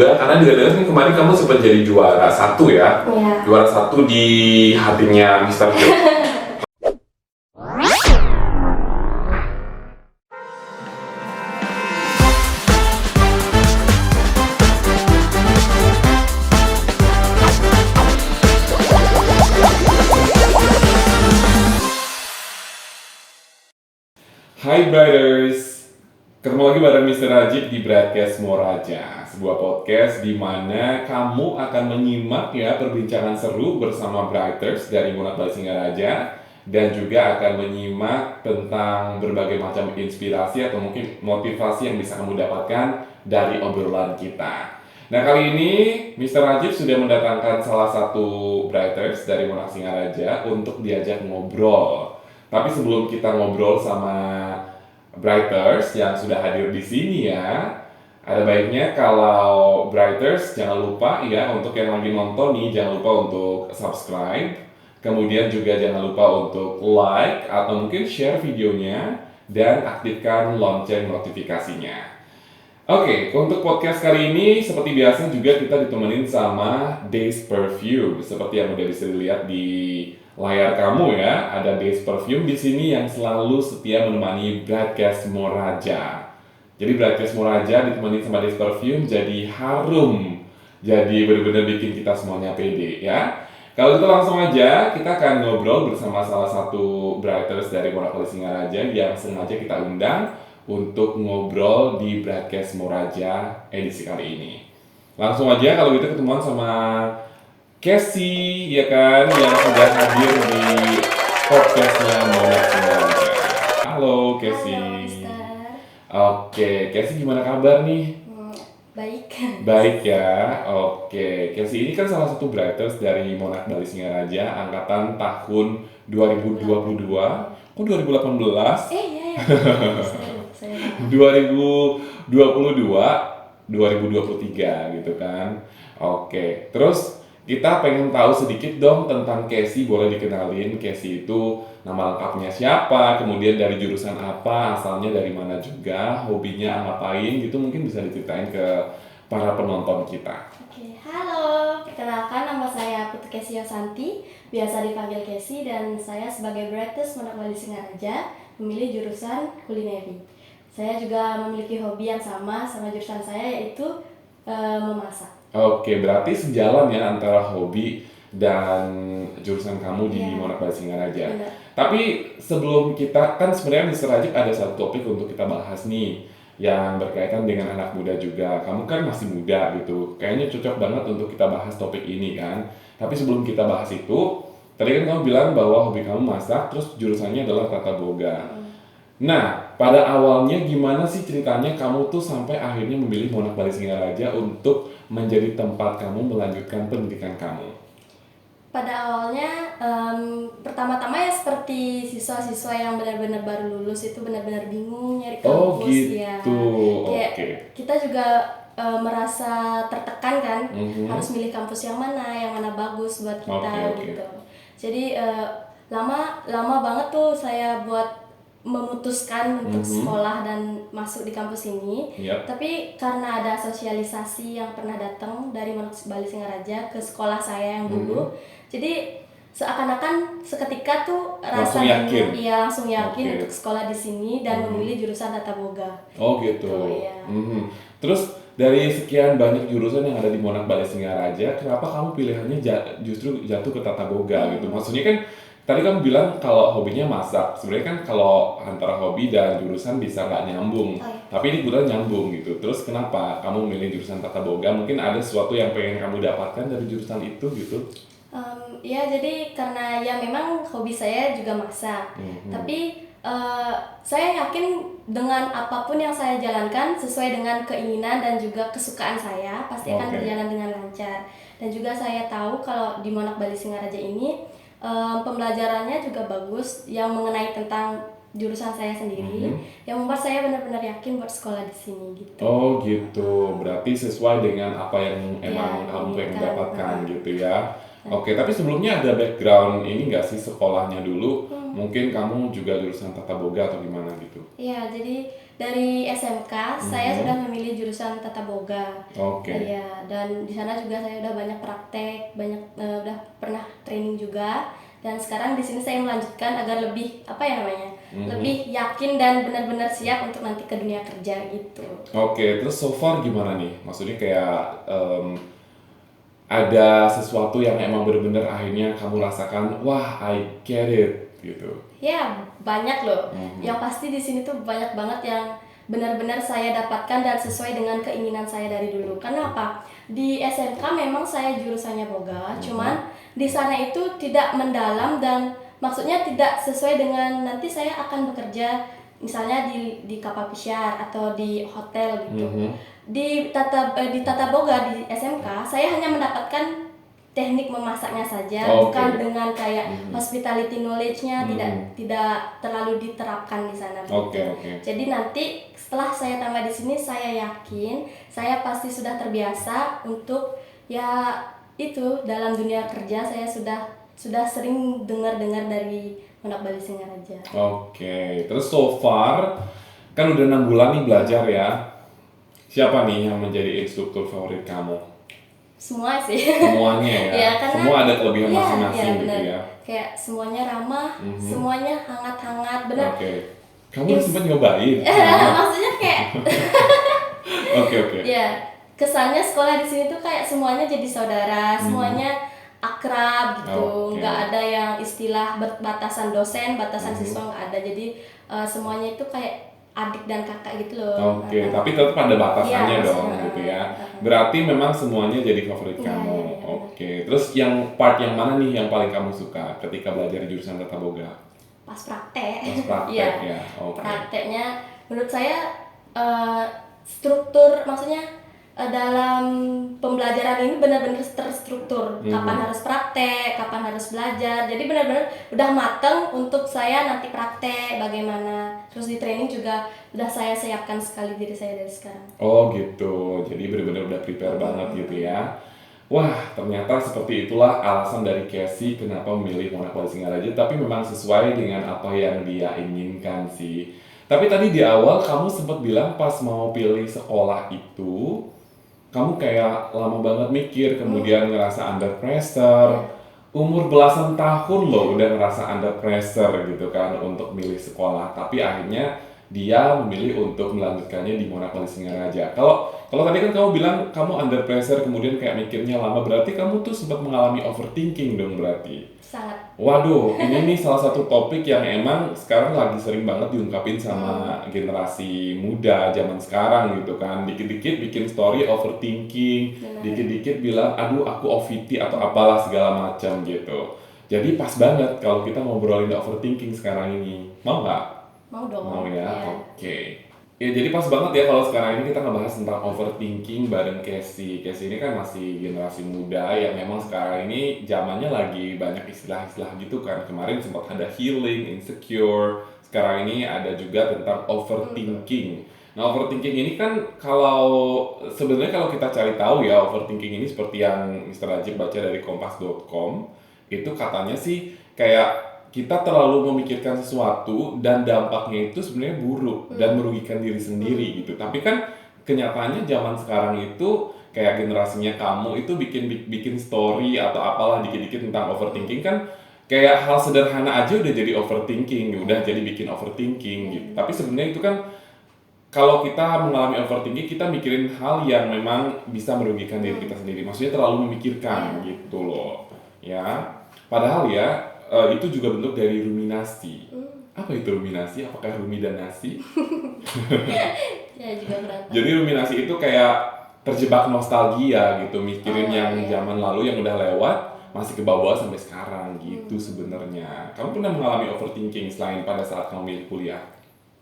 juga karena dengar kan kemarin kamu sempat jadi juara satu ya. Iya. Juara satu di hatinya Mr. Joe. Hai Brothers, ketemu lagi bareng Mr. Rajib di Broadcast Moraja, sebuah podcast di mana kamu akan menyimak ya perbincangan seru bersama Brighters dari Monak Bali Singaraja dan juga akan menyimak tentang berbagai macam inspirasi atau mungkin motivasi yang bisa kamu dapatkan dari obrolan kita. Nah kali ini Mr. Rajib sudah mendatangkan salah satu Brighters dari Monak Singaraja untuk diajak ngobrol. Tapi sebelum kita ngobrol sama Brighters yang sudah hadir di sini ya, ada baiknya kalau Brighters jangan lupa ya untuk yang lagi nonton nih jangan lupa untuk subscribe, kemudian juga jangan lupa untuk like atau mungkin share videonya dan aktifkan lonceng notifikasinya. Oke, untuk podcast kali ini seperti biasa juga kita ditemenin sama Days Perfume seperti yang udah bisa dilihat di layar kamu ya, ada Days Perfume di sini yang selalu setia menemani Broadcast Moraja. Jadi Broadcast Moraja ditemani sama Days Perfume jadi harum, jadi benar-benar bikin kita semuanya pede ya. Kalau gitu langsung aja kita akan ngobrol bersama salah satu Brighters dari Monak Bali Singaraja yang sengaja kita undang untuk ngobrol di Broadcast Moraja edisi kali ini. Langsung aja kalau gitu ketemuan sama Casey ya kan yang sudah hadir di podcastnya Monak Singaraja. Halo Casey. Halo, Mister. Oke, Casey gimana kabar nih? Baik. Baik ya. Oke, Casey ini kan salah satu Brighters dari Monak Bali Singaraja angkatan tahun 2022. Kok 2018? Iya. Saya 2022 2023 gitu kan. Oke, terus kita pengen tahu sedikit dong tentang Casey. Boleh dikenalin Casey itu nama lengkapnya siapa, kemudian dari jurusan apa, asalnya dari mana juga, hobinya ngapain gitu, mungkin bisa diceritain ke para penonton kita. Oke, halo. Perkenalkan nama saya Putri Casey Yosanti, biasa dipanggil Casey, dan saya sebagai Brighters Monak Bali Singaraja memilih jurusan kulineri. Saya juga memiliki hobi yang sama jurusan saya, yaitu memasak. Oke, berarti sejalan ya antara hobi dan jurusan kamu di Iya. Monak Bali Singaraja. Benar. Tapi sebelum kita, kan sebenarnya Mr. Rajib ada satu topik untuk kita bahas nih yang berkaitan dengan anak muda juga. Kamu kan masih muda gitu, kayaknya cocok banget untuk kita bahas topik ini kan. Tapi sebelum kita bahas itu, tadi kan kamu bilang bahwa hobi kamu masak, terus jurusannya adalah tata boga. Nah, pada awalnya gimana sih ceritanya kamu tuh sampai akhirnya memilih Monak Bali Singaraja untuk menjadi tempat kamu melanjutkan pendidikan kamu? Pada awalnya, pertama-tama ya seperti siswa-siswa yang benar-benar baru lulus itu benar-benar bingung nyari Oh kampus ya. gitu, Kayak oke. kita juga merasa tertekan kan, Mhm. harus milih kampus yang mana bagus buat kita Oke. gitu. Jadi lama banget tuh saya buat memutuskan untuk sekolah dan masuk di kampus ini. Yap. Tapi karena ada sosialisasi yang pernah datang dari Monak Bali Singaraja ke sekolah saya yang dulu, jadi seakan-akan seketika tuh Langsung rasa yakin? langsung yakin Oke. untuk sekolah di sini dan memilih jurusan tata boga. Oh gitu. Iya. Terus dari sekian banyak jurusan yang ada di Monak Bali Singaraja, kenapa kamu pilihannya justru jatuh ke tata boga gitu? Maksudnya kan tadi kamu bilang kalau hobinya masak, sebenarnya kan kalau antara hobi dan jurusan bisa nggak nyambung, Oh, iya. tapi ini kebetulan nyambung gitu. Terus kenapa kamu milih jurusan tata boga? Mungkin ada sesuatu yang pengen kamu dapatkan dari jurusan itu gitu? Ya jadi karena ya memang hobi saya juga masak, tapi saya yakin dengan apapun yang saya jalankan sesuai dengan keinginan dan juga kesukaan saya pasti akan Oke. berjalan dengan lancar. Dan juga saya tahu kalau di Monak Bali Singaraja ini pembelajarannya juga bagus yang mengenai tentang jurusan saya sendiri, yang membuat saya benar-benar yakin buat sekolah di sini gitu. Oh gitu, berarti sesuai dengan apa yang emang Iya, kamu pengen inginkan. dapatkan gitu ya. Oke, tapi sebelumnya ada background ini nggak sih sekolahnya dulu? Mungkin kamu juga jurusan tata boga atau gimana gitu? Iya, jadi dari SMK saya sudah memilih jurusan Tata Boga. Oke. Iya, dan di sana juga saya udah banyak praktek, udah pernah training juga. Dan sekarang di sini saya melanjutkan agar lebih lebih yakin dan benar-benar siap untuk nanti ke dunia kerja gitu. Oke, terus so far gimana nih? Maksudnya kayak ada sesuatu yang emang bener-bener akhirnya kamu rasakan, wah I get it gitu. Ya, banyak loh. Yang pasti di sini tuh banyak banget yang benar-benar saya dapatkan dan sesuai dengan keinginan saya dari dulu. Karena apa? Di SMK memang saya jurusannya boga, cuman di sana itu tidak mendalam dan maksudnya tidak sesuai dengan nanti saya akan bekerja misalnya di kapal pesiar atau di hotel gitu. Di tata boga di SMK saya hanya mendapatkan teknik memasaknya saja, bukan dengan kayak hospitality knowledge-nya tidak terlalu diterapkan di sana gitu. Jadi nanti setelah saya tambah di sini saya yakin saya pasti sudah terbiasa untuk ya itu dalam dunia kerja. Saya sudah sering dengar-dengar dari Monak Bali Singaraja. Oke, terus so far kan udah 6 bulan nih belajar ya. Siapa nih yang menjadi instruktur favorit kamu? Semua sih. Semuanya ya. Ya, karena, semua ada kelebihan masing-masing gitu benar. ya. Kayak semuanya ramah, semuanya hangat-hangat, benar. Oke. Kamu udah sempat nyobain? Maksudnya kayak Oke. ya, kesannya sekolah di sini tuh kayak semuanya jadi saudara, semuanya akrab gitu. Nggak ada yang istilah batasan dosen, batasan siswa, nggak ada. Jadi semuanya itu kayak adik dan kakak gitu loh. Oke, tapi tetap ada batasannya Iya, dong gitu ya. Berarti memang semuanya jadi favorit kamu. Oke. Terus yang part yang mana nih yang paling kamu suka ketika belajar di jurusan Tata Boga? Pas praktek. Pas praktek ya. Prakteknya menurut saya struktur, maksudnya dalam pembelajaran ini benar-benar terstruktur. Kapan harus praktek, kapan harus belajar. Jadi benar-benar udah mateng untuk saya nanti praktek bagaimana. Terus di training juga udah saya siapkan sekali diri saya dari sekarang. Oh gitu. Jadi benar-benar udah prepare banget gitu ya. Wah, ternyata seperti itulah alasan dari Casey kenapa memilih Monak Bali Singaraja, tapi memang sesuai dengan apa yang dia inginkan sih. Tapi tadi di awal kamu sempat bilang pas mau pilih sekolah itu, kamu kayak lama banget mikir, kemudian ngerasa under pressure. Umur belasan tahun loh udah ngerasa under pressure gitu kan untuk milih sekolah, tapi akhirnya dia memilih untuk melanjutkannya di Monak Bali Singaraja. Kalau tadi kan kamu bilang kamu under pressure kemudian kayak mikirnya lama, berarti kamu tuh sempat mengalami overthinking dong berarti. Sangat. Waduh, ini nih salah satu topik yang emang sekarang lagi sering banget diungkapin sama generasi muda zaman sekarang gitu kan. Dikit-dikit bikin story overthinking, dikit-dikit bilang aduh aku OVT atau apalah segala macam gitu. Jadi pas banget kalau kita ngobrolin overthinking sekarang ini. Mau nggak? Mau dong. Mau ya, oke. Ya jadi pas banget ya kalau sekarang ini kita ngebahas tentang overthinking bareng Casey. Casey ini kan masih generasi muda yang memang sekarang ini zamannya lagi banyak istilah-istilah gitu kan. Kemarin sempat ada healing, insecure. Sekarang ini ada juga tentang overthinking. Nah overthinking ini kan sebenarnya kalau kita cari tahu ya overthinking ini seperti yang Mr. Rajib baca dari kompas.com itu katanya sih kayak kita terlalu memikirkan sesuatu dan dampaknya itu sebenarnya buruk dan merugikan diri sendiri gitu. Tapi kan kenyataannya zaman sekarang itu kayak generasinya kamu itu bikin story atau apalah dikit-dikit tentang overthinking kan kayak hal sederhana aja udah jadi overthinking, udah jadi bikin overthinking gitu. Tapi sebenarnya itu kan kalau kita mengalami overthinking kita mikirin hal yang memang bisa merugikan diri kita sendiri. Maksudnya terlalu memikirkan gitu loh. Ya. Padahal ya itu juga bentuk dari ruminasi. Apa itu ruminasi? Apakah rumi dan nasi? Ya juga berantakan. Jadi ruminasi itu kayak terjebak nostalgia gitu, mikirin yang zaman lalu yang udah lewat masih ke bawah sampai sekarang gitu sebenarnya. Kamu pernah mengalami overthinking selain pada saat kamu milih kuliah?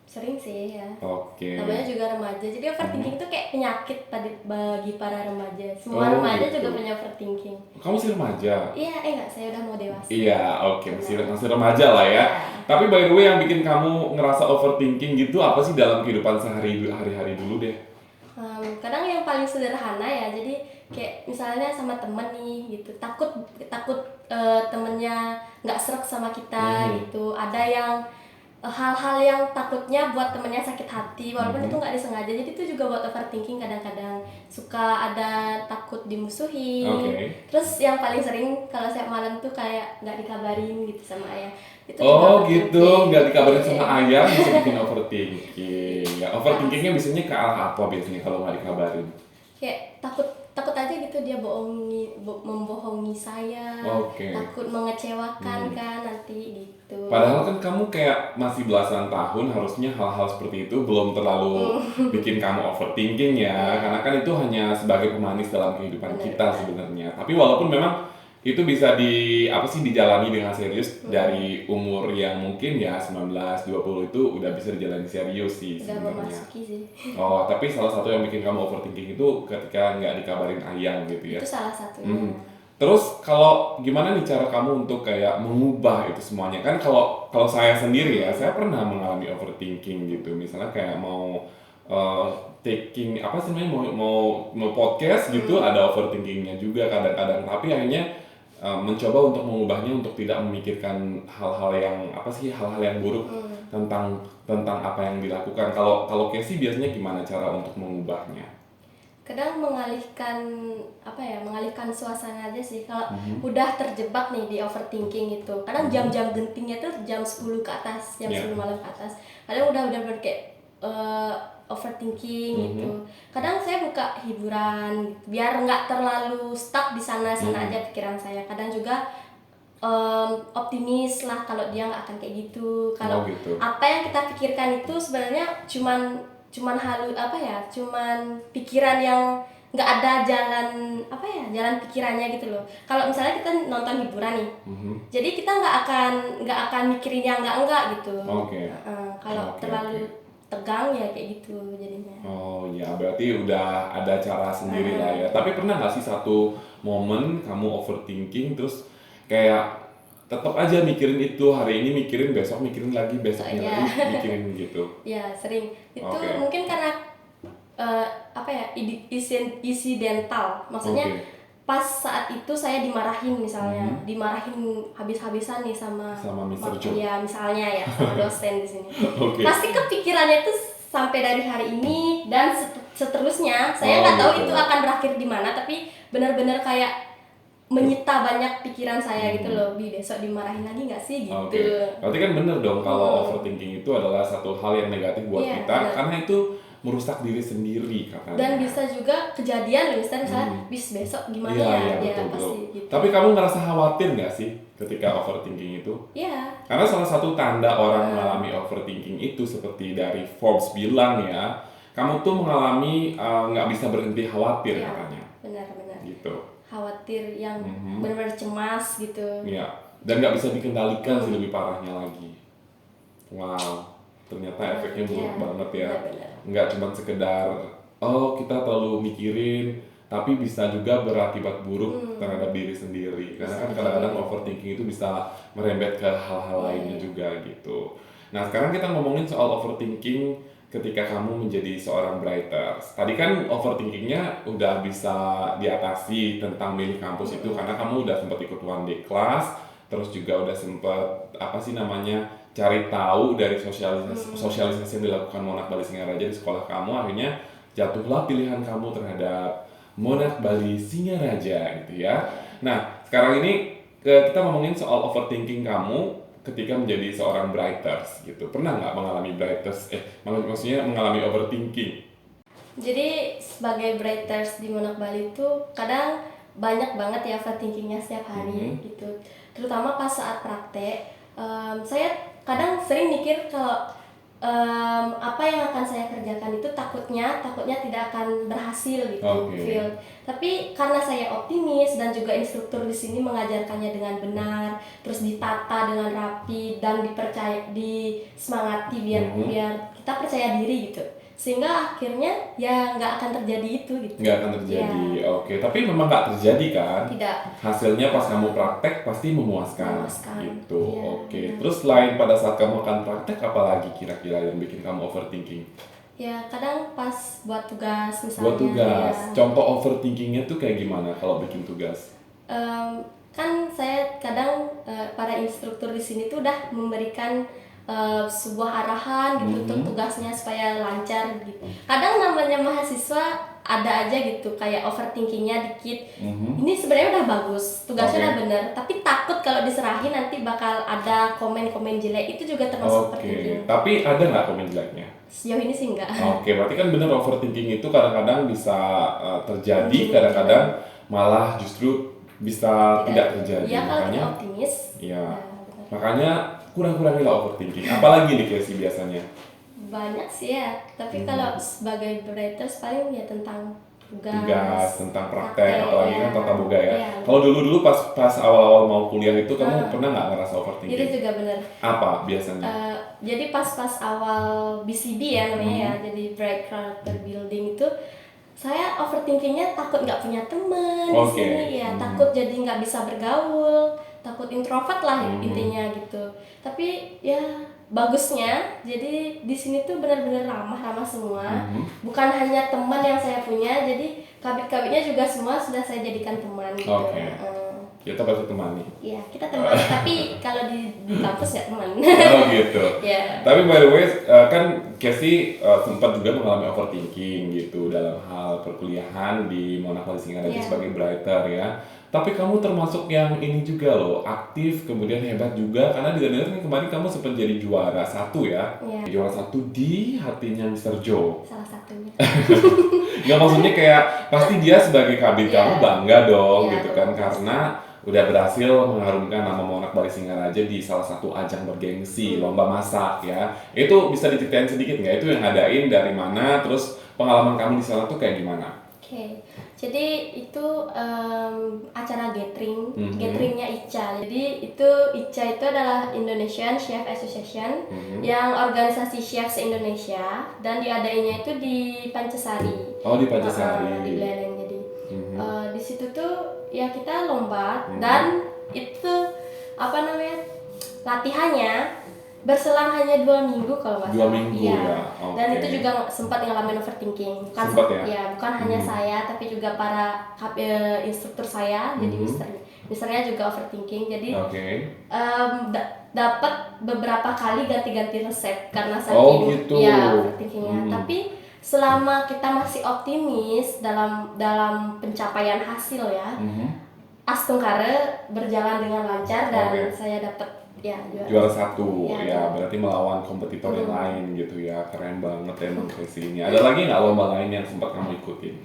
Sering sih ya. Oke. Namanya juga remaja. Jadi overthinking itu kayak penyakit bagi para remaja. Semua remaja gitu. juga punya overthinking. Kamu masih remaja? Iya, enggak, saya udah mau dewasa. Iya, oke, masih remaja lah ya. Tapi by the way yang bikin kamu ngerasa overthinking gitu apa sih dalam kehidupan sehari-hari dulu deh? Kadang yang paling sederhana ya. Jadi kayak misalnya sama temen nih gitu. Takut temennya nggak srek sama kita gitu. Ada yang hal-hal yang takutnya buat temennya sakit hati walaupun itu nggak disengaja, jadi itu juga buat overthinking. Kadang-kadang suka ada takut dimusuhin. Terus yang paling sering kalau setiap malam tuh kayak nggak dikabarin gitu sama ayah, itu juga Gitu, nggak dikabarin sama Iya. ayah bisa bikin overthinking. Ya, overthinkingnya biasanya ke arah apa biasanya kalau nggak dikabarin? Kayak takut takut aja gitu dia membohongi saya, Oke. takut mengecewakan kan nanti gitu. Padahal kan kamu kayak masih belasan tahun, harusnya hal-hal seperti itu belum terlalu bikin kamu overthinking ya, karena kan itu hanya sebagai pemanis dalam kehidupan Benar, kita benar. sebenarnya. Tapi walaupun memang itu bisa dijalani dengan serius dari umur yang mungkin ya 19, 20 itu udah bisa dijalani serius sih Udah sebenarnya. memasuki sih. Oh, tapi salah satu yang bikin kamu overthinking itu ketika nggak dikabarin ayang gitu ya. Itu salah satunya. Terus kalau gimana nih cara kamu untuk kayak mengubah itu semuanya? Kan kalau saya sendiri ya, saya pernah mengalami overthinking gitu. Misalnya kayak mau eh, taking apa sih namanya mau podcast gitu, ada overthinkingnya juga kadang-kadang. Tapi akhirnya mencoba untuk mengubahnya untuk tidak memikirkan hal-hal yang hal-hal yang buruk tentang tentang apa yang dilakukan. Kalau Casey biasanya gimana cara untuk mengubahnya? Kadang mengalihkan suasana aja sih kalau udah terjebak nih di overthinking itu. Kadang jam-jam gentingnya tuh jam 10 ke atas, jam 10 malam ke atas. Kadang udah kayak overthinking gitu. Kadang saya buka hiburan gitu, biar nggak terlalu stuck di sana-sana aja pikiran saya. Kadang juga optimis lah kalau dia nggak akan kayak gitu. Kalau Gitu. apa yang kita pikirkan itu sebenarnya cuman cuman pikiran yang nggak ada jalan pikirannya gitu loh. Kalau misalnya kita nonton hiburan nih, jadi kita nggak akan mikirin yang enggak gitu. Kalau terlalu tegang ya kayak gitu jadinya. Oh ya, berarti udah ada cara sendiri lah ya. Tapi pernah nggak sih satu momen kamu overthinking terus kayak tetap aja mikirin itu, hari ini mikirin, besok mikirin lagi, besoknya lagi mikirin gitu? Ya sering. Itu mungkin karena insidental. Maksudnya pas saat itu saya dimarahin misalnya, dimarahin habis-habisan nih sama Mr. Joe. Ya misalnya ya sama dosen di sini. Pasti kepikirannya tuh sampai dari hari ini dan seterusnya. Saya nggak tahu itu akan berakhir di mana, tapi benar-benar kayak menyita banyak pikiran saya gitu loh. Besok dimarahin lagi nggak sih gitu. Berarti kan bener dong kalau overthinking itu adalah satu hal yang negatif buat kita, karena itu merusak diri sendiri katanya. Dan bisa juga kejadian loh, misalnya besok gimana betul. pasti gitu. Tapi kamu ngerasa khawatir nggak sih ketika overthinking itu? Iya. Karena salah satu tanda orang mengalami overthinking itu seperti dari Forbes bilang ya, kamu tuh mengalami nggak bisa berhenti khawatir katanya. Benar-benar. Gitu. Khawatir yang benar-benar cemas gitu. Iya. Dan nggak bisa dikendalikan sih lebih parahnya lagi. Wow. Ternyata efeknya buruk banget ya. Nggak cuma sekedar kita terlalu mikirin, tapi bisa juga berakibat buruk terhadap diri sendiri. Karena kan kadang-kadang overthinking itu bisa merembet ke hal-hal lainnya juga gitu. Nah sekarang kita ngomongin soal overthinking ketika kamu menjadi seorang brighters. Tadi kan overthinkingnya udah bisa diatasi tentang milih kampus itu karena kamu udah sempat ikut one day class, terus juga udah sempat cari tahu dari sosialisasi yang dilakukan Monarch Bali Singaraja di sekolah kamu, akhirnya jatuhlah pilihan kamu terhadap Monarch Bali Singaraja gitu ya. Nah sekarang ini kita ngomongin soal overthinking kamu ketika menjadi seorang brighters gitu. Pernah nggak mengalami maksudnya mengalami overthinking? Jadi sebagai brighters di Monarch Bali itu kadang banyak banget ya overthinkingnya setiap hari gitu. Terutama pas saat praktek, saya kadang sering mikir kalau apa yang akan saya kerjakan itu takutnya tidak akan berhasil gitu. Tapi karena saya optimis dan juga instruktur di sini mengajarkannya dengan benar, terus ditata dengan rapi dan disemangati biar kita percaya diri gitu. Sehingga akhirnya ya nggak akan terjadi itu gitu. Nggak akan terjadi, tapi memang nggak terjadi kan? Tidak. Hasilnya pas kamu praktek pasti memuaskan. Gitu, Terus selain pada saat kamu akan praktek, apalagi kira-kira yang bikin kamu overthinking? Ya kadang pas buat tugas misalnya. Buat tugas, contoh overthinkingnya tuh kayak gimana kalau bikin tugas? Kan saya kadang para instruktur di sini tuh udah memberikan sebuah arahan gitu untuk tugasnya supaya lancar gitu. Kadang namanya mahasiswa ada aja gitu kayak overthinkingnya dikit. Ini sebenarnya udah bagus, tugasnya udah bener, tapi takut kalau diserahin nanti bakal ada komen-komen jelek, itu juga termasuk overthinking. Tapi ada nggak komen jeleknya? Sejauh ini sih enggak. Berarti kan bener overthinking itu kadang-kadang bisa terjadi, kadang-kadang malah justru bisa tidak terjadi. Iya, kalau kita Makanya, optimis. ya, Benar. makanya kurang-kurangilah overthinking. Apalagi nih Casey biasanya? Banyak sih ya, tapi kalau sebagai writers paling ya tentang Tugas, tentang praktek, apalagi kan tata boga ya. Iya. Kalau dulu pas awal-awal mau kuliah itu kamu pernah nggak ngerasa Itu overthinking? juga benar. Apa biasanya? Jadi pas awal BCB ya namanya ya, jadi Bright Character Building itu saya overthinkingnya takut nggak punya teman di sini ya, takut jadi nggak bisa bergaul, takut introvert lah intinya gitu. Tapi ya bagusnya jadi di sini tuh benar-benar ramah semua, bukan hanya teman yang saya punya, jadi kabit-kabitnya juga semua sudah saya jadikan teman gitu. Kita pasti temani. Iya, kita teman, tapi kalau di kampus ya teman. Oh gitu. Yeah. Tapi by the way, kan Casey sempat juga mengalami overthinking gitu dalam hal perkuliahan di Monaco Singaraja sebagai writer ya. Tapi kamu termasuk yang ini juga loh, aktif, kemudian hebat juga, karena dengar-dengar kan kemarin kamu sempat jadi juara 1 ya. Juara 1 di hatinya Mr. Joe. Salah satunya. Nggak, maksudnya kayak pasti dia sebagai kabit kamu bangga dong gitu kan, karena udah berhasil mengharumkan nama Monak Bali Singaraja di salah satu ajang bergengsi lomba masak ya. Itu bisa diceritain sedikit nggak? Itu yang ngadain dari mana? Terus pengalaman kamu di sana tuh kayak gimana? Oke, jadi itu acara gatheringnya ICA. Jadi itu ICA itu adalah Indonesian Chef Association yang organisasi chef se-Indonesia, dan diadainnya itu di Pancasari. Oh, di Pancasari. Di Beleleng. Jadi di situ tuh ya kita lomba dan itu latihannya berselang hanya 2 minggu kalau nggak salah. 2 minggu ya. Dan itu juga sempat ngalamin overthinking. Bukan bukan hanya saya, tapi juga para instruktur saya. Jadi misternya juga overthinking. Jadi dapat beberapa kali ganti-ganti resep karena saking overthinkingnya. Tapi selama kita masih optimis dalam pencapaian hasil ya, Astungkare berjalan dengan lancar dan saya dapat juara 1 ya, berarti melawan kompetitor yang lain gitu ya. Keren banget emang Casey ini. Ada lagi nggak lomba lain yang sempat kamu ikutin?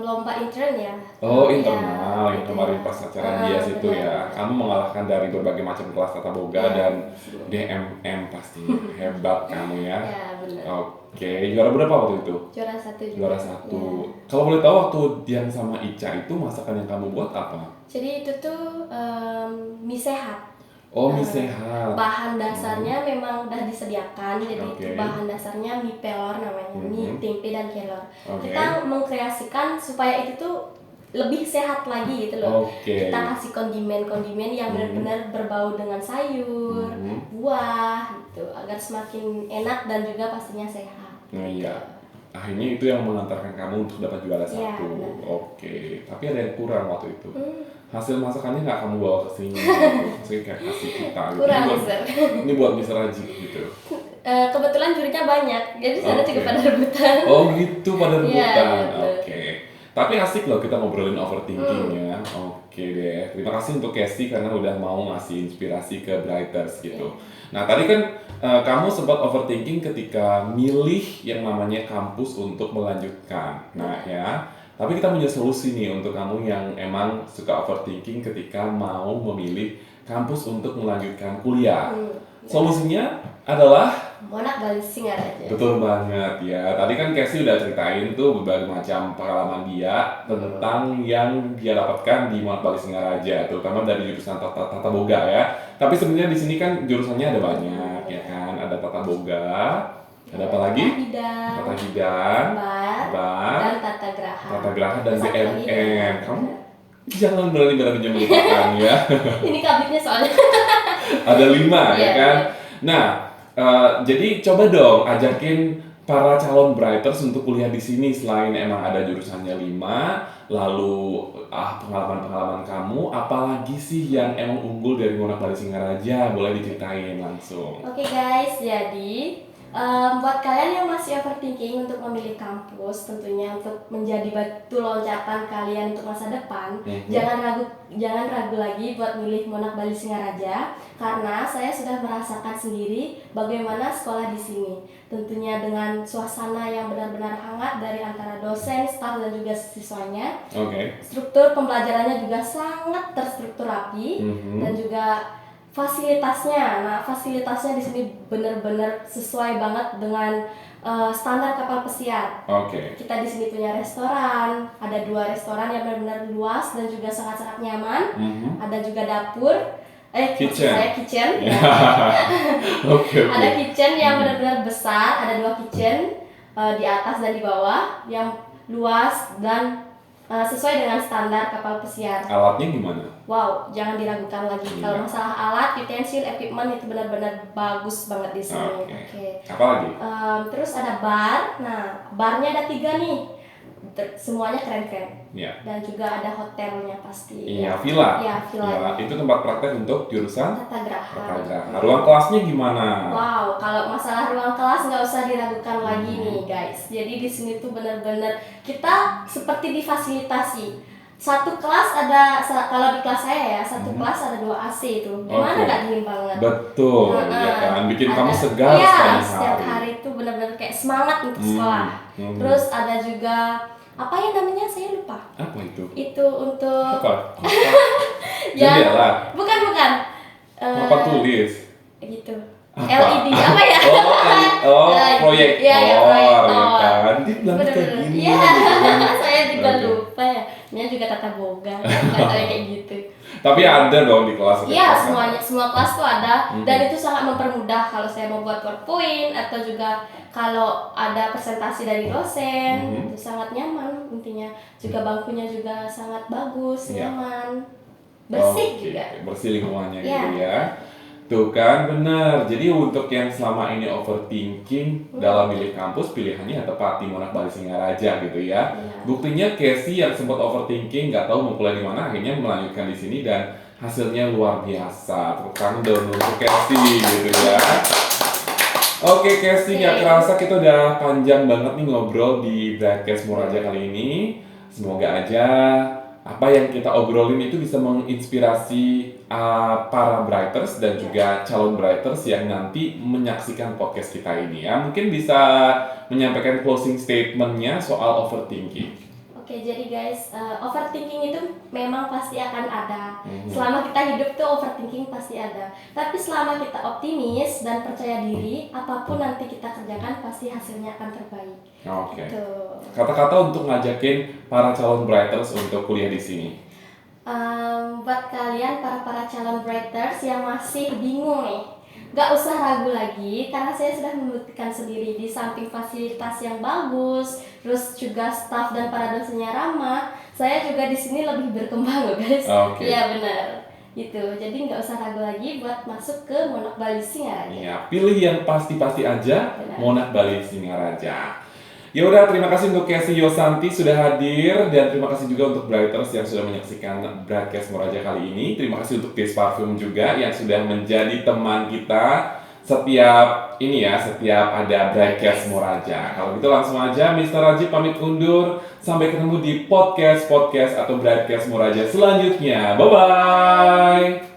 Lomba intern ya. Oh, internal yang kemarin pas acara Gias itu ya. Kamu mengalahkan dari berbagai macam kelas tata boga dan DMM pastinya. Hebat kamu ya. Ya, benar. Oke, juara berapa waktu itu? Juara 1 juga. Juara 1. Kalau boleh tahu waktu Dian sama Ica itu masakan yang kamu buat apa? Jadi itu tuh mie sehat. Oh, mie sehat. Bahan dasarnya memang udah disediakan, jadi itu bahan dasarnya mie pelor namanya, mie tempe dan kelor. Kita mengkreasikan supaya itu tuh lebih sehat lagi gitu loh. Kita kasih kondimen yang benar-benar berbau dengan sayur, buah gitu, agar semakin enak dan juga pastinya sehat. Nah iya, akhirnya itu yang mengantarkan kamu untuk dapat juara 1. Tapi ada yang kurang waktu itu. Hasil masakannya nggak kamu bawa ke sini, maksudnya kayak kasih kita gitu. Kurang, ini buat Mr. Raji gitu. Kebetulan jurinya banyak, jadi sana juga pada rebutan. Oh gitu, pada rebutan. Ya, Tapi asik loh kita ngobrolin overthinking ya. Oke deh, terima kasih untuk Casey karena udah mau ngasih inspirasi ke Brighters gitu. Nah tadi kan kamu sempat overthinking ketika milih yang namanya kampus untuk melanjutkan. Nah ya, tapi kita punya solusi nih untuk kamu yang emang suka overthinking ketika mau memilih kampus untuk melanjutkan kuliah. Solusinya adalah Monak Bali Singaraja. Betul banget ya. Tadi kan Casey udah ceritain tuh berbagai macam pengalaman dia tentang yang dia dapatkan di Monak Bali Singaraja, terutama dari jurusan tata boga ya. Tapi sebenarnya di sini kan jurusannya ada banyak ya kan. Ada tata boga, ada apa lagi? Tata hidang, bar, dan tata geraha dan BMN. Kamu jangan berani melupakan ya. Ini kabitnya soalnya. Ada 5 ya kan. Nah, jadi coba dong ajakin para calon brighters untuk kuliah di sini selain emang ada jurusannya 5, lalu pengalaman-pengalaman kamu, apalagi sih yang emang unggul dari Monak Bali Singaraja? Boleh diceritain langsung. Oke guys, jadi buat kalian yang masih overthinking untuk memilih kampus, tentunya untuk menjadi batu loncatan kalian untuk masa depan, jangan ragu lagi buat milih Monak Bali Singaraja, karena saya sudah merasakan sendiri bagaimana sekolah di sini. Tentunya dengan suasana yang benar-benar hangat dari antara dosen, staf dan juga siswanya. Struktur pembelajarannya juga sangat terstruktur rapi dan juga fasilitasnya. Nah, fasilitasnya di sini benar-benar sesuai banget dengan standar kapal pesiar. Kita di sini punya restoran, ada 2 restoran yang benar-benar luas dan juga sangat-sangat nyaman. Ada juga dapur, kitchen. Ya. Ada kitchen yang benar-benar besar, ada 2 kitchen di atas dan di bawah yang luas dan sesuai dengan standar kapal pesiar. Alatnya gimana? Wow, jangan diragukan lagi. Kalau masalah alat, utensil, equipment itu benar-benar bagus banget di sini. Apa lagi? Terus ada bar. Nah, barnya ada 3 nih. Semuanya keren-keren. Dan juga ada hotelnya pasti. Villa. Villa. Itu tempat praktek untuk jurusan Tata Graha. Ruang kelasnya gimana? Wow, kalau masalah ruang kelas nggak usah diragukan lagi nih guys. Jadi di sini tuh benar-benar kita seperti difasilitasi. Satu kelas ada, kalau di kelas saya ya, satu kelas ada 2 AC itu. Gimana nggak dingin banget? Betul, ya kan, bikin kamu segar sekali setiap hari itu benar-benar kayak semangat untuk sekolah. Terus ada juga apa yang namanya saya lupa. Apa itu? Itu untuk apa? Jendela. Bukan. Apa tulis? Gitu. LED apa ya? Proyektor. Ya kan? Dia bilang kayak gini. Saya juga lupa ya. Ini juga tata boga, kayak gitu. Tapi ada dong di kelas. Iya, semua kelas tuh ada dan itu sangat mempermudah kalau saya mau buat PowerPoint atau juga kalau ada presentasi dari dosen, itu sangat nyaman intinya. Juga bangkunya juga sangat bagus, nyaman. Bersih juga. Bersih lingkungannya gitu ya. Tuh kan, benar. Jadi untuk yang selama ini overthinking dalam milih kampus, pilihannya tepat di Monak Bali Singaraja gitu ya. Buktinya Casey yang sempat overthinking, nggak tahu mau kuliah di mana, akhirnya melanjutkan di sini dan hasilnya luar biasa. Tepuk tangan dong untuk Casey gitu ya. Oke Casey, nggak kerasa kita udah panjang banget nih ngobrol di Broadcast Moraja kali ini. Semoga aja apa yang kita obrolin itu bisa menginspirasi para brighters dan juga calon brighters yang nanti menyaksikan podcast kita ini ya. Mungkin bisa menyampaikan closing statement-nya soal overthinking. Oke, jadi guys, overthinking itu memang pasti akan ada. Selama kita hidup tuh overthinking pasti ada. Tapi selama kita optimis dan percaya diri, apapun nanti kita kerjakan pasti hasilnya akan terbaik. Gitu. Kata-kata untuk ngajakin para calon brighters untuk kuliah di sini. Buat kalian para calon brighters yang masih bingung nih, gak usah ragu lagi karena saya sudah membuktikan sendiri. Di samping fasilitas yang bagus, terus juga staff dan para dosennya ramah, saya juga di sini lebih berkembang loh guys. Iya benar. Gitu. Jadi nggak usah ragu lagi buat masuk ke Monak Bali Singaraja. Iya, pilih yang pasti-pasti aja. Monak Bali Singaraja. Ya udah, terima kasih untuk Casey Yosanti sudah hadir dan terima kasih juga untuk brighters yang sudah menyaksikan Broadcast Moraja kali ini. Terima kasih untuk Taste Parfum juga yang sudah menjadi teman kita setiap ada Broadcast Moraja. Kalau gitu langsung aja Mr. Raji pamit undur. Sampai ketemu di podcast atau Broadcast Moraja selanjutnya. Bye bye.